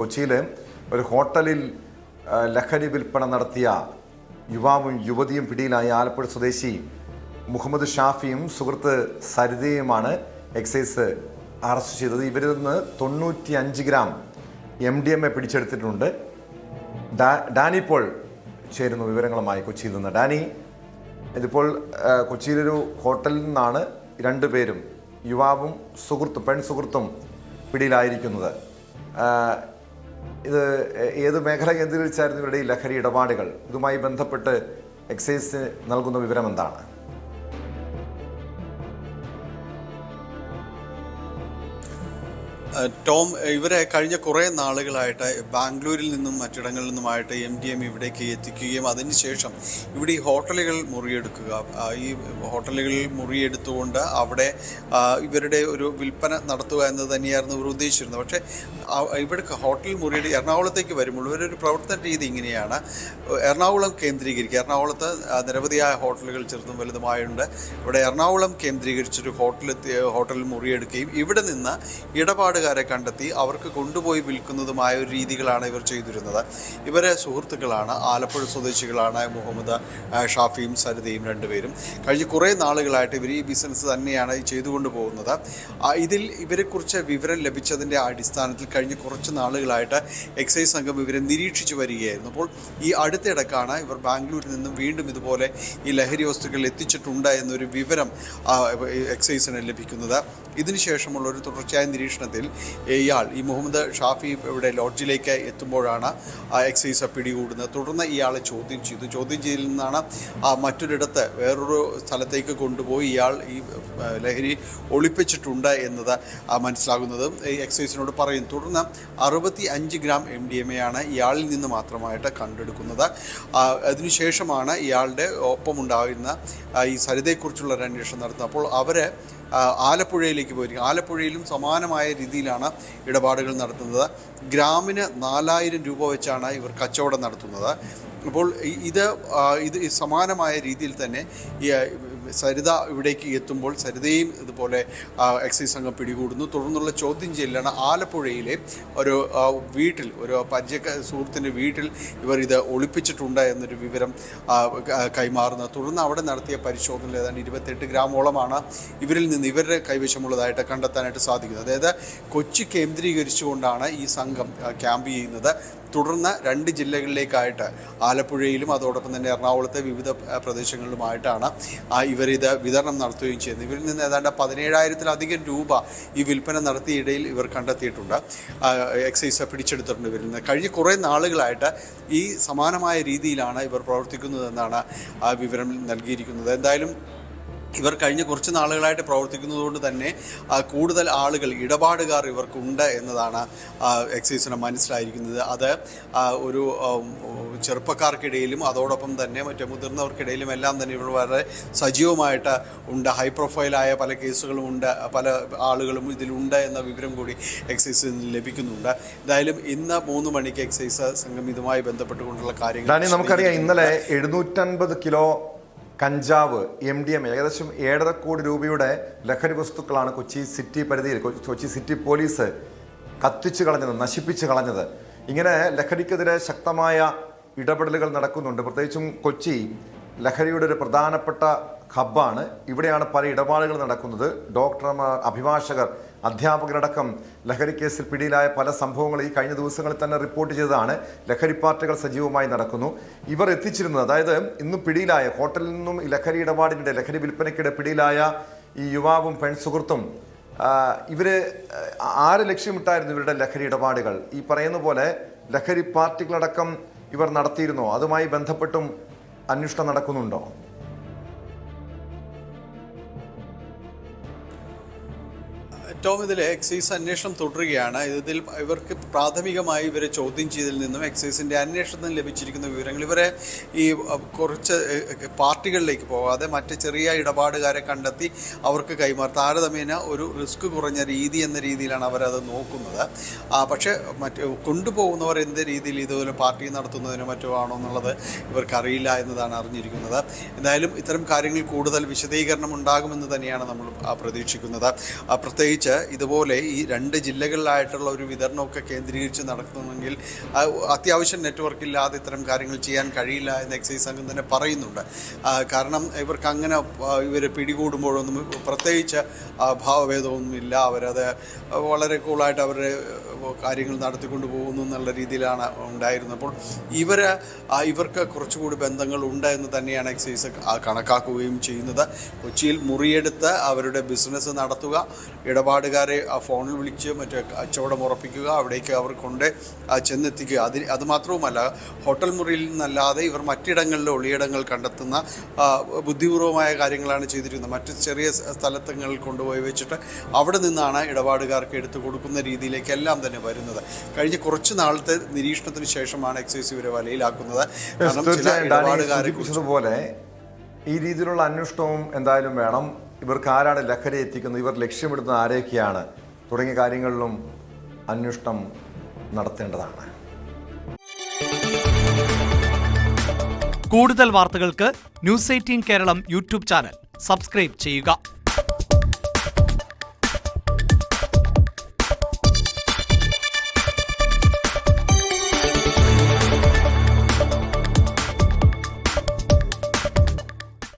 കൊച്ചിയിൽ ഒരു ഹോട്ടലിൽ ലഹരി വിൽപ്പന നടത്തിയ യുവാവും യുവതിയും പിടിയിലായ ആലപ്പുഴ സ്വദേശി മുഹമ്മദ് ഷാഫിയും സുഹൃത്ത് സരിതയുമാണ് എക്സൈസ് അറസ്റ്റ് ചെയ്തത്. ഇവരിൽ നിന്ന് 95 ഗ്രാം MDMA പിടിച്ചെടുത്തിട്ടുണ്ട്. ഡാനി പോൾ ചേരുന്നു വിവരങ്ങളുമായി കൊച്ചിയിൽ നിന്ന്. ഡാനി, ഇതിപ്പോൾ കൊച്ചിയിലൊരു ഹോട്ടലിൽ നിന്നാണ് രണ്ടുപേരും, യുവാവും പെൺസുഹൃത്തും പിടിയിലായിരിക്കുന്നത്. ഇത് ഏത് മേഖല കേന്ദ്രീകരിച്ചായിരുന്നു ഇവരുടെ ഈ ലഹരി ഇടപാടുകൾ? ഇതുമായി ബന്ധപ്പെട്ട് എക്സൈസ് നൽകുന്ന വിവരം എന്താണ്? ടോം, ഇവരെ കഴിഞ്ഞ കുറേ നാളുകളായിട്ട് ബാംഗ്ലൂരിൽ നിന്നും മറ്റിടങ്ങളിൽ നിന്നുമായിട്ട് MDMA ഇവിടേക്ക് എത്തിക്കുകയും അതിനുശേഷം ഇവിടെ ഈ ഹോട്ടലുകൾ മുറിയെടുക്കുക, ഈ ഹോട്ടലുകളിൽ മുറിയെടുത്തുകൊണ്ട് അവിടെ ഇവരുടെ ഒരു വിൽപ്പന നടത്തുക എന്നത് തന്നെയായിരുന്നു ഇവർ ഉദ്ദേശിച്ചിരുന്നത്. പക്ഷേ ഇവിടെ ഹോട്ടൽ മുറിയുടെ എറണാകുളത്തേക്ക് വരുമ്പോൾ ഇവരൊരു പ്രവർത്തന രീതി ഇങ്ങനെയാണ്. എറണാകുളം കേന്ദ്രീകരിക്കുക, എറണാകുളത്ത് നിരവധിയായ ഹോട്ടലുകൾ ചെറുതും വലുതുമായുണ്ട്. ഇവിടെ എറണാകുളം കേന്ദ്രീകരിച്ചൊരു ഹോട്ടലിൽ മുറിയെടുക്കുകയും ഇവിടെ നിന്ന് ഇടപാടുകാരെ കണ്ടെത്തി അവർക്ക് കൊണ്ടുപോയി വിൽക്കുന്നതുമായ ഒരു രീതികളാണ് ഇവർ ചെയ്തിരുന്നത്. ഇവരെ സുഹൃത്തുക്കളാണ്, ആലപ്പുഴ സ്വദേശികളാണ് മുഹമ്മദ് ഷാഫിയും സരിതയും രണ്ടുപേരും. കഴിഞ്ഞ കുറേ നാളുകളായിട്ട് ഇവർ ഈ ബിസിനസ് തന്നെയാണ് ചെയ്തുകൊണ്ട് പോകുന്നത്. ഇതിൽ ഇവരെക്കുറിച്ച് വിവരം ലഭിച്ചതിൻ്റെ അടിസ്ഥാനത്തിൽ കഴിഞ്ഞ കുറച്ച് നാളുകളായിട്ട് എക്സൈസ് സംഘം ഇവരെ നിരീക്ഷിച്ചു വരികയായിരുന്നു. അപ്പോൾ ഈ അടുത്തിടക്കാണ് ഇവർ ബാംഗ്ലൂരിൽ നിന്നും വീണ്ടും ഇതുപോലെ ഈ ലഹരി വസ്തുക്കൾ എത്തിച്ചിട്ടുണ്ട് എന്നൊരു വിവരം എക്സൈസിന് ലഭിക്കുന്നത്. ഇതിനുശേഷമുള്ള ഒരു തുടർച്ചയായ നിരീക്ഷണത്തിൽ ഈ മുഹമ്മദ് ഷാഫി ഇവിടെ ലോഡ്ജിലേക്ക് എത്തുമ്പോഴാണ് എക്സൈസ് പിടികൂടുന്നത്. തുടർന്ന് ഇയാളെ ചോദ്യം ചെയ്യലിൽ നിന്നാണ് മറ്റൊരിടത്ത് വേറൊരു സ്ഥലത്തേക്ക് കൊണ്ടുപോയി ഇയാൾ ഈ ലഹരി ഒളിപ്പിച്ചിട്ടുണ്ട് എന്നത് മനസ്സിലാകുന്നത് എക്സൈസിനോട് പറയും. തുടർന്ന് 65 ഗ്രാം MDMA ആണ് ഇയാളിൽ നിന്ന് മാത്രമായിട്ട് കണ്ടെടുക്കുന്നത്. അതിനുശേഷമാണ് ഇയാളുടെ ഒപ്പമുണ്ടാകുന്ന ഈ സരിതയെക്കുറിച്ചുള്ള ഒരു അന്വേഷണം നടത്തുന്നത്. അപ്പോൾ അവർ ആലപ്പുഴയിലേക്ക് പോയിരിക്കും. ആലപ്പുഴയിലും സമാനമായ രീതിയിലാണ് ഇടപാടുകൾ നടത്തുന്നത്. ഗ്രാമിന് 4000 രൂപ വെച്ചാണ് ഇവർ കച്ചവടം നടത്തുന്നത്. അപ്പോൾ ഇത് സമാനമായ രീതിയിൽ തന്നെ ഈ സരിത ഇവിടേക്ക് എത്തുമ്പോൾ സരിതയും ഇതുപോലെ എക്സൈസ് സംഘം പിടികൂടുന്നു. തുടർന്നുള്ള ചോദ്യം ചെയ്യലാണ് ആലപ്പുഴയിലെ ഒരു വീട്ടിൽ, ഒരു സുഹൃത്തിൻ്റെ വീട്ടിൽ ഇവർ ഇത് ഒളിപ്പിച്ചിട്ടുണ്ട് എന്നൊരു വിവരം കൈമാറുന്നത്. തുടർന്ന് അവിടെ നടത്തിയ പരിശോധനയിൽ ഏതാണ്ട് 28 ഗ്രാമോളമാണ് ഇവരുടെ കൈവശമുള്ളതായിട്ട് കണ്ടെത്താനായിട്ട് സാധിക്കുന്നത്. അതായത് കൊച്ചി കേന്ദ്രീകരിച്ചുകൊണ്ടാണ് ഈ സംഘം ക്യാമ്പ് ചെയ്യുന്നത്. തുടർന്ന് 2 ജില്ലകളിലേക്കായിട്ട് ആലപ്പുഴയിലും അതോടൊപ്പം തന്നെ എറണാകുളത്തെ വിവിധ പ്രദേശങ്ങളിലുമായിട്ടാണ് ഇവരിത് വിതരണം നടത്തുകയും ചെയ്യുന്നത്. ഇവരിൽ നിന്ന് ഏതാണ്ട് 17,000-ലധികം രൂപ ഈ വിൽപ്പന നടത്തിയ ഇടയിൽ ഇവർ കണ്ടെത്തിയിട്ടുണ്ട്. എക്സൈസ് പിടിച്ചെടുത്തിട്ടുണ്ട് ഇവരിൽ നിന്ന്. കഴിഞ്ഞ കുറേ നാളുകളായിട്ട് ഈ സമാനമായ രീതിയിലാണ് ഇവർ പ്രവർത്തിക്കുന്നതെന്നാണ് വിവരം നൽകിയിരിക്കുന്നത്. എന്തായാലും ഇവർ കഴിഞ്ഞ കുറച്ച് നാളുകളായിട്ട് പ്രവർത്തിക്കുന്നതുകൊണ്ട് തന്നെ കൂടുതൽ ആളുകൾ, ഇടപാടുകാർ ഇവർക്കുണ്ട് എന്നതാണ് എക്സൈസിന് മനസ്സിലായിരിക്കുന്നത്. അത് ഒരു ചെറുപ്പക്കാർക്കിടയിലും അതോടൊപ്പം തന്നെ മറ്റു മുതിർന്നവർക്കിടയിലും എല്ലാം തന്നെ ഇവർ വളരെ സജീവമായിട്ട് ഉണ്ട്. ഹൈ പ്രൊഫൈലായ പല കേസുകളും ഉണ്ട്, പല ആളുകളും ഇതിലുണ്ട് എന്ന വിവരം കൂടി എക്സൈസിന് ലഭിക്കുന്നുണ്ട്. എന്തായാലും ഇന്ന് 3 മണിക്ക് എക്സൈസ് സംഘം ഇതുമായി ബന്ധപ്പെട്ടുകൊണ്ടുള്ള കാര്യങ്ങൾ നമുക്കറിയാം. ഇന്നലെ 750 കിലോ കഞ്ചാവ് MDMA, ഏകദേശം 7.5 കോടി രൂപയുടെ ലഹരി വസ്തുക്കളാണ് കൊച്ചി സിറ്റി പരിധിയിൽ കൊച്ചി സിറ്റി പോലീസ് കത്തിച്ചു കളഞ്ഞത്, നശിപ്പിച്ചു കളഞ്ഞത്. ഇങ്ങനെ ലഹരിക്കെതിരെ ശക്തമായ ഇടപെടലുകൾ നടക്കുന്നുണ്ട്. പ്രത്യേകിച്ചും കൊച്ചി ലഹരിയുടെ ഒരു പ്രധാനപ്പെട്ട ഹബ്ബാണ്. ഇവിടെയാണ് പല ഇടപാടുകൾ നടക്കുന്നത്. ഡോക്ടർമാർ, അഭിഭാഷകർ, അധ്യാപകരടക്കം ലഹരി കേസിൽ പിടിയിലായ പല സംഭവങ്ങൾ ഈ കഴിഞ്ഞ ദിവസങ്ങളിൽ തന്നെ റിപ്പോർട്ട് ചെയ്തതാണ്. ലഹരി പാർട്ടികൾ സജീവമായി നടക്കുന്നു. ഇവർ എത്തിച്ചിരുന്നത്, അതായത് ഇന്നും പിടിയിലായ ഹോട്ടലിൽ നിന്നും ഈ ലഹരി ഇടപാടിനിടെ, ലഹരി വിൽപ്പനയ്ക്കിടെ പിടിയിലായ ഈ യുവാവും പെൺസുഹൃത്തും ഇവര് ആര് ലക്ഷ്യമിട്ടായിരുന്നു ഇവരുടെ ലഹരി ഇടപാടുകൾ? ഈ പറയുന്ന പോലെ ലഹരി പാർട്ടികളടക്കം ഇവർ നടത്തിയിരുന്നോ? അതുമായി ബന്ധപ്പെട്ടും അന്വേഷണം നടക്കുന്നുണ്ടോ? ടോം, ഇതിൽ എക്സൈസ് അന്വേഷണം തുടരുകയാണ്. ഇതിൽ ഇവർക്ക് പ്രാഥമികമായി ഇവരെ ചോദ്യം ചെയ്തതിൽ നിന്നും എക്സൈസിൻ്റെ അന്വേഷണത്തിൽ ലഭിച്ചിരിക്കുന്ന വിവരങ്ങൾ ഇവരെ ഈ കുറച്ച് പാർട്ടികളിലേക്ക് പോകാതെ മറ്റ് ചെറിയ ഇടപാടുകാരെ കണ്ടെത്തി അവർക്ക് താരതമ്യേന ഒരു റിസ്ക് കുറഞ്ഞ രീതി എന്ന രീതിയിലാണ് അവരത് നോക്കുന്നത്. പക്ഷേ കൊണ്ടുപോകുന്നവർ എന്ത് രീതിയിൽ ഇതുപോലെ പാർട്ടി നടത്തുന്നതിനോ മറ്റോ ആണോ എന്നുള്ളത് ഇവർക്കറിയില്ല എന്നതാണ് അറിഞ്ഞിരിക്കുന്നത്. എന്തായാലും ഇത്തരം കാര്യങ്ങൾ കൂടുതൽ വിശദീകരണം ഉണ്ടാകുമെന്ന് തന്നെയാണ് നമ്മൾ പ്രതീക്ഷിക്കുന്നത്. പ്രത്യേകിച്ച് പ്രത്യേകിച്ച് ഇതുപോലെ ഈ 2 ജില്ലകളിലായിട്ടുള്ള ഒരു വിതരണമൊക്കെ കേന്ദ്രീകരിച്ച് നടത്തുമെങ്കിൽ അത്യാവശ്യം നെറ്റ്വർക്ക് ഇല്ലാതെ ഇത്തരം കാര്യങ്ങൾ ചെയ്യാൻ കഴിയില്ല എന്ന് എക്സൈസ് സംഘം തന്നെ പറയുന്നുണ്ട്. കാരണം ഇവർക്ക് അങ്ങനെ ഇവർ പിടികൂടുമ്പോഴൊന്നും പ്രത്യേകിച്ച് ഭാവഭേദമൊന്നുമില്ല. അവരത് വളരെ കൂളായിട്ട് അവരുടെ കാര്യങ്ങൾ നടത്തിക്കൊണ്ട് പോകുന്നു എന്നുള്ള രീതിയിലാണ് ഉണ്ടായിരുന്നത്. അപ്പോൾ ഇവർക്ക് കുറച്ചുകൂടി ബന്ധങ്ങൾ ഉണ്ട് എന്ന് തന്നെയാണ് എക്സൈസ് കണക്കാക്കുകയും ചെയ്യുന്നത്. കൊച്ചിയിൽ മുറിയെടുത്ത് അവരുടെ ബിസിനസ് നടത്തുക, ഇടപാടുകാരെ ഫോണിൽ വിളിച്ച് മറ്റേ കച്ചവടം ഉറപ്പിക്കുക, അവിടേക്ക് അവർ കൊണ്ട് ചെന്നെത്തിക്കുക. അതുമാത്രവുമല്ല, ഹോട്ടൽ മുറിയിൽ നിന്നല്ലാതെ ഇവർ മറ്റിടങ്ങളിൽ ഒളിയിടങ്ങൾ കണ്ടെത്തുന്ന ബുദ്ധിപൂർവമായ കാര്യങ്ങളാണ് ചെയ്തിരിക്കുന്നത്. മറ്റ് ചെറിയ സ്ഥലങ്ങളിൽ കൊണ്ടുപോയി വെച്ചിട്ട് അവിടെ നിന്നാണ് ഇടപാടുകാർക്ക് എടുത്തു കൊടുക്കുന്ന രീതിയിലേക്കെല്ലാം തന്നെ വരുന്നത്. കഴിഞ്ഞ കുറച്ച് നാളത്തെ നിരീക്ഷണത്തിന് ശേഷമാണ് എക്സൈസ് ഇവരെ വലയിലാക്കുന്നത്. കാരണം ചില ഇടപാടുകാരെ പോലെ ഈ രീതിയിലുള്ള അന്വേഷണവും എന്തായാലും വേണം. ഇവർക്ക് ആരാണ് ലഹരി എത്തിക്കുന്നത്, ഇവർ ലക്ഷ്യമിടുന്നത് ആരെയൊക്കെയാണ് തുടങ്ങിയ കാര്യങ്ങളിലും അന്വേഷണം നടത്തേണ്ടതാണ്. കൂടുതൽ വാർത്തകൾക്ക് news 18 Keralam YouTube channel subscribe ചെയ്യുക.